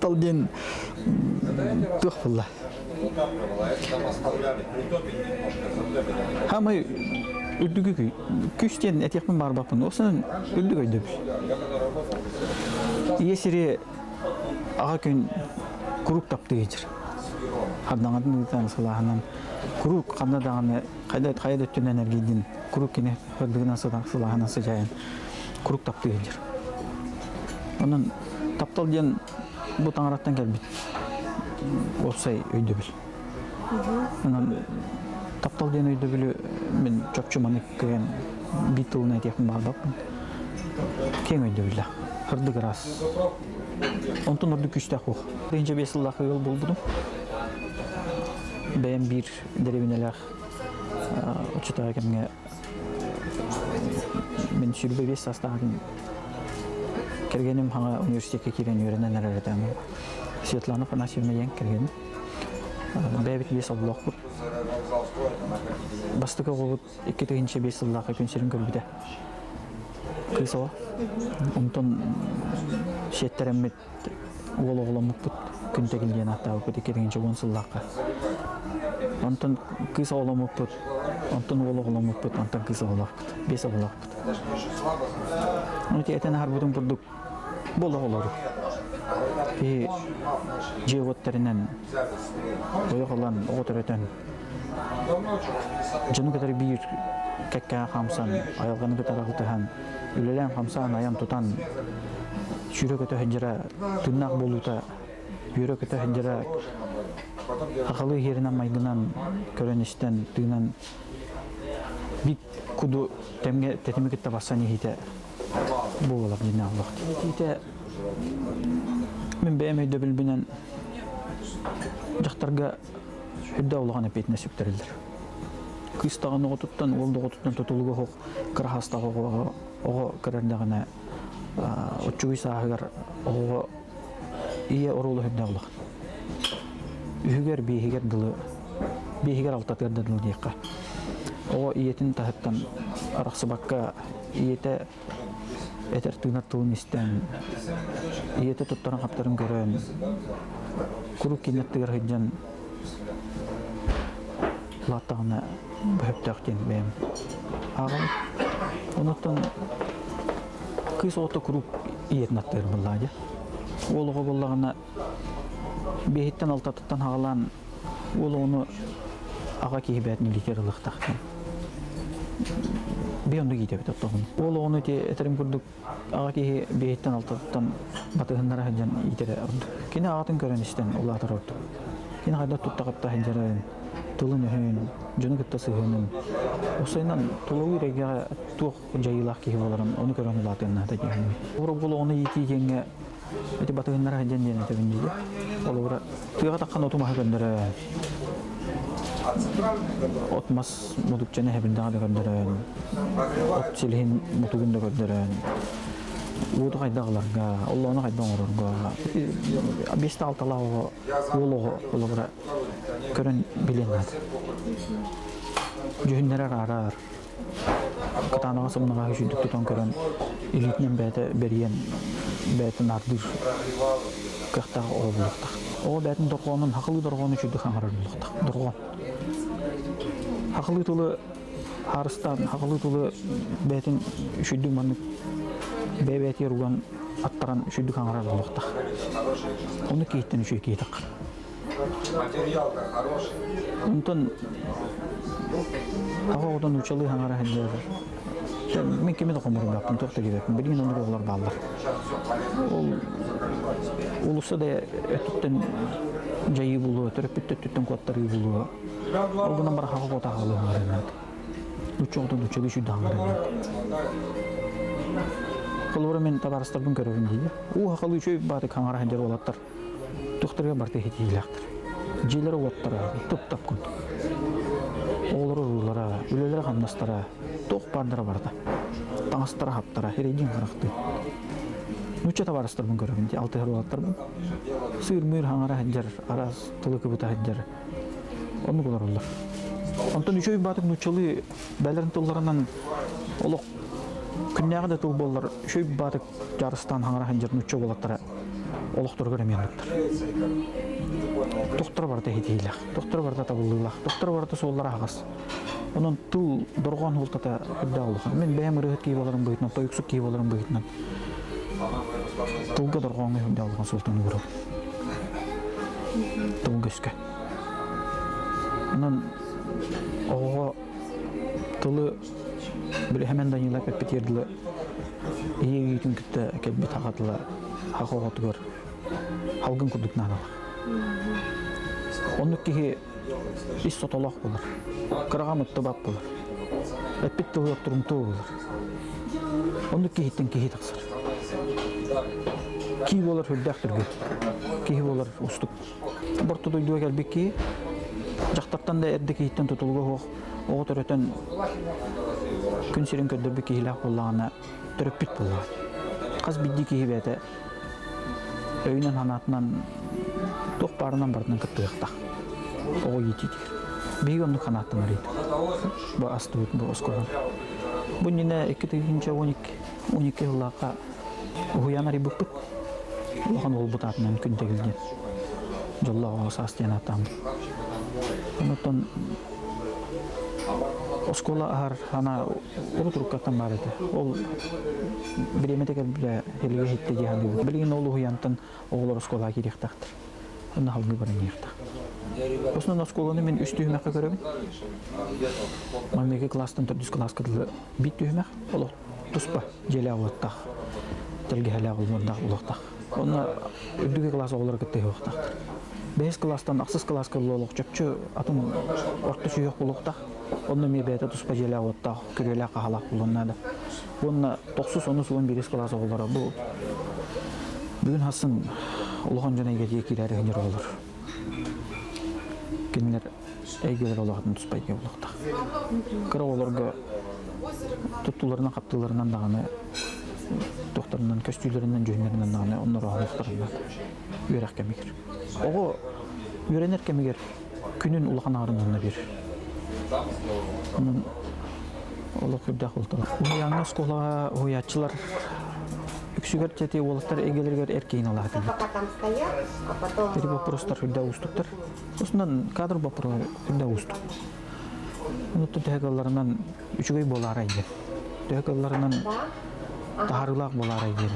таптал ден тух булла. Хамы үдүгү күстен этекпен барбаппын. Осын үдүгү өйдөп. Есире ага күн курук тапты ежир. Хардаңатын үтән сылахынан курук канда даганы кайда өттүн энергияден курук кине хырдыгынан сылахынан сыжайын курук тапты ежир. Onun таптал ден бу таңыраттан келбит. Опсай өйдөбүл. Onun таптал ден өйдөбүлү мен чопчуманы кеген бит тылына этекпин барбаппын. Кең өйдөбүл. Хырдык раз. Онтон орду күчтак бул. Биринчи 5 жылдагы ел болдум. Бем бир деревинелер учута кемге мен сүрбө 5 састагын кергеним хана университетке кирен үйренен эретем. Светлана Панасьевна ен кирген. Бебит 5 жылдак бул. Бастыгы болуп 2-5 жылдагы пенсион көрбүдө. Кысо. Онтон шеттеремет оголомукпут күнтө келген атабы 2-10 жылдакка. Онтон кыз оголомукпут. Онтон оголомукпут, онтон кыз оголомукпут. 5 оголомукпут. Онти этен харбудун бурдук болор. Животтеринен ойголан отөрөтөн. Жыны катары бир какка хамсан, аялганы катары гытахан, үлелен хамсан аян тутан жүрөкөтө хенжера тыннак болута, жүрөкөтө хенжера акылы жеринен майгынан көрөнүштен тыгынан бит куду темекетте бассаны хите болот дине Аллах. Хите мен бемейде билбинен жактарга хүддө болгон эпетине сүктөрүлдүр. Кыстагын отуттан, олду отуттан тутулуга хок, крахастагы ого керердегине очуй сагыр ого ие орулу хүддө болгон. Үгер бейгер дылы, бейгер алтатыр дылы дейка. Ого иетин тахыттан араксыбакка иете этер тыгнат тылын истен, иете туттаран каптарын көрөн, курук кинеттигер хыджан латтагына бөптөктен бем. Агам онуттан кыз ото курук иетин аттыр буллади. Олого боллагына бейттен алтаттан хагалан ол оны ага кийбетин литералыктак. Бионду кийдеп тоттогун. Ол оны те этерим курдук ага кий бейттен алтаттан батыгыннара хаджан итере орду. Кине агатын көрөнүштен улатыр орду. Кине кайда туттакатта хенжерен тылын өһөн, жөнү кытта сыгынын. Осайнан тулуй реге тук жайылак кий боларын, оны көрөнү батынна да жеңи. Ора бул оны итигенге эти батыгыннара хаджан жене тебинди. Олора тыга таккан отума көндөрө. Отмас мудукчаны хебилдага да көндөрөн. От силин мутугунда көндөрөн. Уду кайдагыларга, Алланы кайдан орорго. 5-6 лаого олора көрөн биленат. Жөннөр арар. Катанага сымнага хүчүндүк тутан көрөн илитнен бете берген бетин ардыр. Кахта олуктак. О бетин доргонун хакылы доргону үчүн хаңарылыктак. Доргон. Хакылы тулы Арыстан, хакылы тулы бетин үчүндү маны бебет юрган аттаран үчүндү хаңарылыктак. Оны кейттен үчү кейтак. Материал-то хороший. Онтон агоодон учалы хаңара хендер. Мен кемеде комурун баптым, токто кебеппин. Билген ондор оглар балдар. Ол улуса да өттүттен жайы булуу, төрөпүттүттүн куаттары булуу. Олдунан бара хакы кота калыган. Учогдун учалы шүдө аңгыран. Колбора мен табарыстардын көрөбүн дейди. У хакылы үчөй баты хаңара хендер болаттар. Тохторго барты хетилактыр. Жерлер оттар, топ күн. Олары рулара, үлелер хамнастара, тоқ бардыра барда. Таңыстара хаптара, херейден қарақты. Нүче табарыстырбын көрігінде, алты херуаттарбын. Сүйір-мүйір хаңара хәджер, араз, тылы кыбыта хәджер. Оны қолар олар. Антон үшөй батық нүчелі бәлерін тылларынан олық күннәғы да тыл болар. Үшөй батық жарыстан хаңара хәджер нүче болаттара. олохтор көрөмөн доктор барда хитилах доктор барда табыллах доктор барда соллар агас онон тыл доргон ултата үддалык мен бәм рөхөт ки боларым быйтна тоюксук ки боларым быйтна тылга доргон үддалык султан көрөп тыл көскө онон ого тылы бир hemen данилак петердиле ийгитин китте келби тагатыла хакыгат көр халгын кудукнан оннуки ис сотолок болор кырагамытты бап болор эппит тылы турумту болор оннуки хиттен ки таксыр ки болор хүлдактыргы ки болор устук борту дойдуга келбекки жактартан да эрдеки хиттен тутулго ого төрөтөн күн сирин көдөрбү кихилак боллагана төрөппит болла каз бидди кихибете өйнөн ханатынан тох барынан бардынан кыттыктак ого йитит бигонду ханаттан арит бу астыбыт бу оскорон бу нине 2-12 жыллакка уянари буппут охан ол бутатынан күн тегилген жоллого састенатам онотон Оскола ар ана урутуркаттан бар эди. Ол биреметеге биле элге хитте жаһанды. Билген олу уянтан оглор оскола киректактыр. Аны халгы бар нерта. Оснон осколаны мен үстүмөккө көрөм. Мамеге класстан 4 класска бит түймөк. Ол туспа желе алаттак. Телге хала болмондак улактак. Оны үдүгө класс оглор кетти уктактыр. 5 класстан аксыз класска болок чөпчү атын орто сүйөк болуктак. Onu mebete tuspа желе алатта көрөлө кахалак булунады. Буны 9-11 класс олары бу. Бүгүн хасын улган жана эге кирәре хенер болор. Кинлер эйгелер олагын туспай болукта. Кыролорго туттуларынан каптыларынан даганы докторунан көстүйлөрүнөн жөнөрүнөн даганы онор алыктырына. Үйрәк кемигер. Ого үйренер кемигер күнүн улган арынына бир. Олық үрдәк олтыр. Уяңы сколаға уячылар үксігер жәте олықтар егелергер әркейін алағы дейді. Бір бапырыстар үрдә ұстықтар. Осынан кадр бапыры үрдә ұстық. Ұнытты тәғаларынан үчігей болар айды. Тәғаларынан тағарылақ болар айды.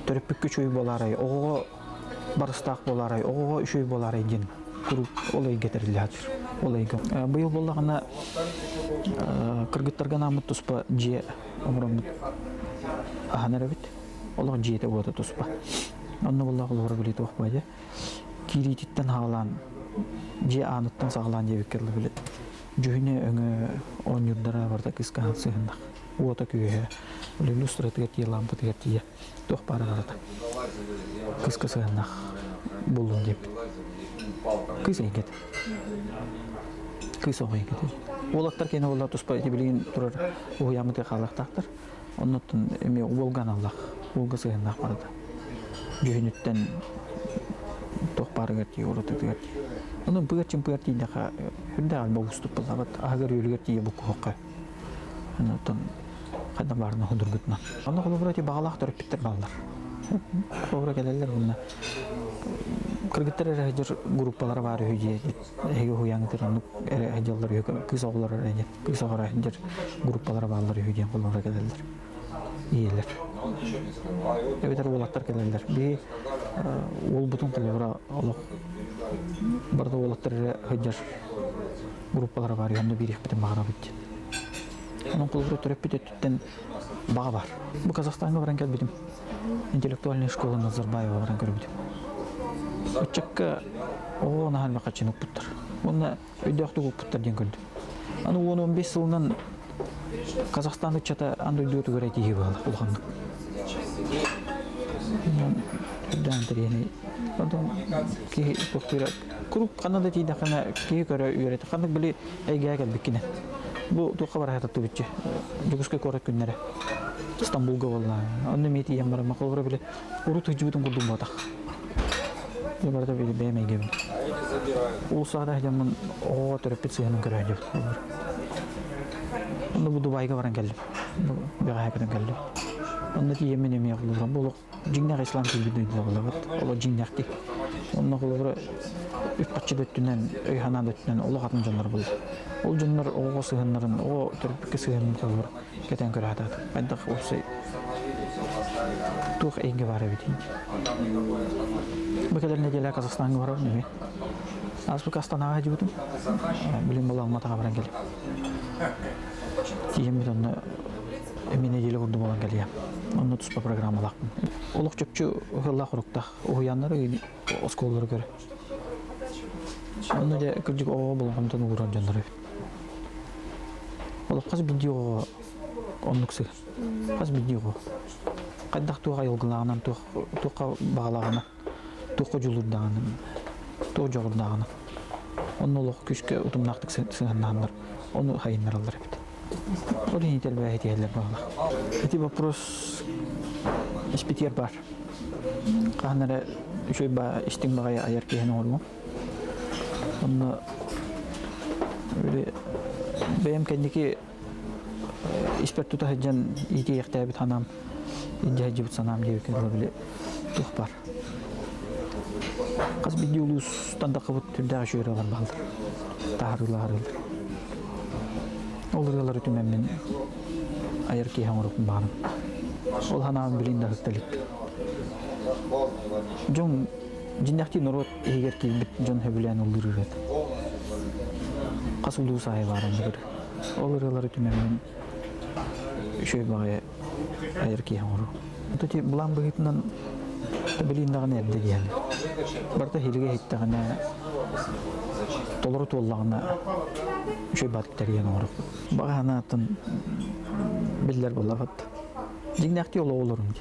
Түріппік үчігей болар ай. Оғыға барыстақ болар ай. Оғыға үшігей болар айды. Олай кетірілі жатыр. Быйыл болағына кыргыттарга намыт туспа же омромут аханара бит. Олар жете бота туспа. Онны боллағы олар білет оқпайды. Кирититтен хағалан же аныттан сағалан жебек керлі білет. Жүйіне өңі 10 юрдара барда кыскахан сығындақ. Ота күйе. Иллюстратор тие лампы тие. Тоқ бары барда. Кыска сығындақ. Болын деп. Кыз егет. Кыз оғы егет. Олақтар кені олар тұспа ебілген тұрар ұғыямыды қалақтақтыр. Оннықтың әме олған Аллах, олғы сығынақ барды. Жүйінеттен тоқ бары кәртей, орыты кәртей. Оның бұғырчын бұғыртейінде хүнді алба ұстып бұлабат, ағыр өлі кәртейе бұқы хоқы. Оннықтың қайдан барына құдыр күтінен. Оны құлы бұраты бағалақ тұрып біттір балдар. Құлы келелер бұнна. Кыргыттар әрәжір группалары бар өйде. Әйгі хуяңытыр, әрәжалар өйді, кыз оғылар әрәжір. Кыз оғыр әрәжір группалары балар өйден қолуға келелер. Иелер. Әбетер олаттар келелер. Бей ол бұтын қолуға олық. Барды олаттар әрәжір группалары бар. Онда берек бітін бағыра бітті. Оның қолуға түріп біті түттен баға бар. Бұл Қазақстанға баран кәл бітім. Интеллектуальный школа Назарбаева баран көр бітім. Өтчекке оғына халма қачын ұппыттыр. Оны өйдіяқты ұппыттыр ден көлді. Аны 10-15 жылынан Қазақстанды чата аңды өйдіғыты көрәйті егі бағылық ұлғандық. Өйдіғантыр ені. Одан кейі тоқтыра. Күріп қанады тейді қана кейі көрі үйреті. Қандық білі әйге әгел біккені. Бұл тұққа бар айтатты бүтчі. Жүгіске көрет күннері. Стамбулға болна. Оны меті ем бар. Мақыл бұра білі ұру тұхжыбытын құлдың батақ. Барда били бемеге. Улсада хәҗәмнән ого төрөп сыйның көрәҗә. Аны бу Дубайга баран келди. Бу хәкәдән келди. Онда тиемен эме кылган болук. Жиңнак ислам килбидей болот. Ол жиңнакты. Онда кылгыра үп качы дөттүнөн, өйхана дөттүнөн улы катын жандар болду. Ол жандар ого сыгыннарын, ого төрпүккө сыгынын кылгыр. Кетен көрө атат. Бандак болсо тух эйге бара бит. Бакалар неделя Казахстанга барам неме. Аспык Астанага жибутум. Билим бола Алматага баран келип. Тием бит онда эмне неделя курду болан келип. Онда туспа программалакпын. Улук чөпчү хылла курукта. Уяннары осколлар көрө. Онда да кыржык ого болгондон уран жандар. Олуп каз видео оннуксы. Каз видео. Кайдак туга йылгылагынан туга багалагынан. Туга жулурдагынан. Туга жогурдагынан. Онны олук күчкө утумнактык сыгыннандар. Onu hayınlar bit. O da nitel bir hediyeler bağlı. Эти вопрос испитер бар. Канара шөй ба иштин багай аяр кehen olmu. Onu öyle benim kendiki испет тута хаджан ити яхта бит ханам инде жибит санам деп келе тух бар. Кыз видеолус танда кыбыт түрдө шөйрөлөр балды. Тарылар. Олар өтүмен мен аяр кehen ұрып барым. Ол ханам билин да хытталык. Жон жиннакти народ эгер ки жон хөбүлөн улдырыр. Касылуу сай барым бир. Олар өтүмен мен шөй багай аяр кehen ұрып. Өтөти булан быгытынан билин дагы нерде дигән. Барта хилге хиттагына толору толлагына шөй баттарыган ұрып. Баганатын биллер болабат. Жиңнакти олорун.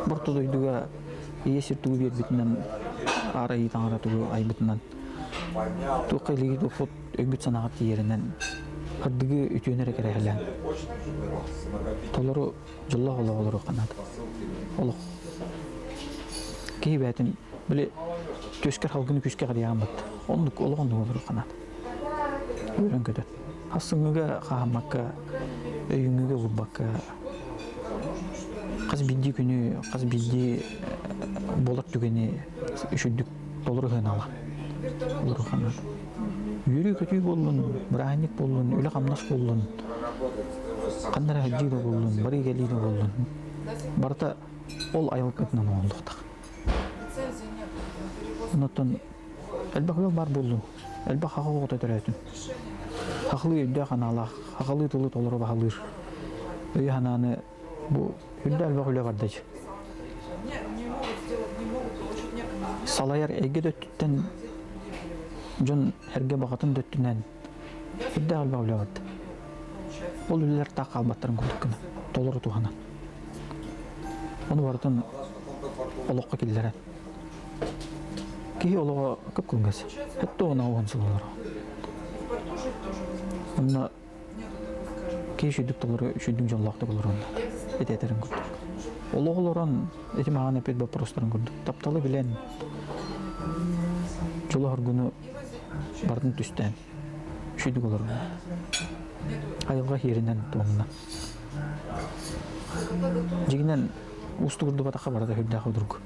Бурту дойдуга есиртүү бербитинен арай таңаратуу айбытынан. Тукайлыгы тофот өгбүт санагат жеринен кырдыгы үтөнөр керелен. Толору жылла олору канат. Олук. Кейбетин биле төскөр халкыны күчкө карыган бат. Ондук олору канат. Өрөнгөдө. Асыңыга каамакка, өйүңүгө урбакка. Кыз бидди күнү, кыз бидди болот түгени үшүндүк толору ханала. Олору канат. Юрий көтүй болдун, браник болдун, үлө камнаш болдун. Кандара хаджида болдун, бары келиде болдун. Барта ол айыл көтүнөн оңдуктак. Нотон элбакыл бар болдун. Элбак хакы өтөрөтүн. Хакылы өйдө канала, хакылы толору багылыр. Өй хананы бу өйдө элбак үлө бардыч. Салаяр эге дөттүтен жон эрге багатын дөттүнөн өйдө элбак үлө барды. Ол үлөр так албаттарын көрдүк. Толору тухана. Onu бардын олокко киллерен. Ки олого көп күнгөс. Хетто она онсулар. Онна кешүдүк толору үшүндүк жоллакты болор онда. Этерин көрдүк. Ологолорон эти маганы пет вопростарын көрдүк. Тапталы билен жолор күнү бардын түстөн. Үшүндүк болор. Айылга херинен томна. Жигинен устугурду батакка барда хөддө кылдырык.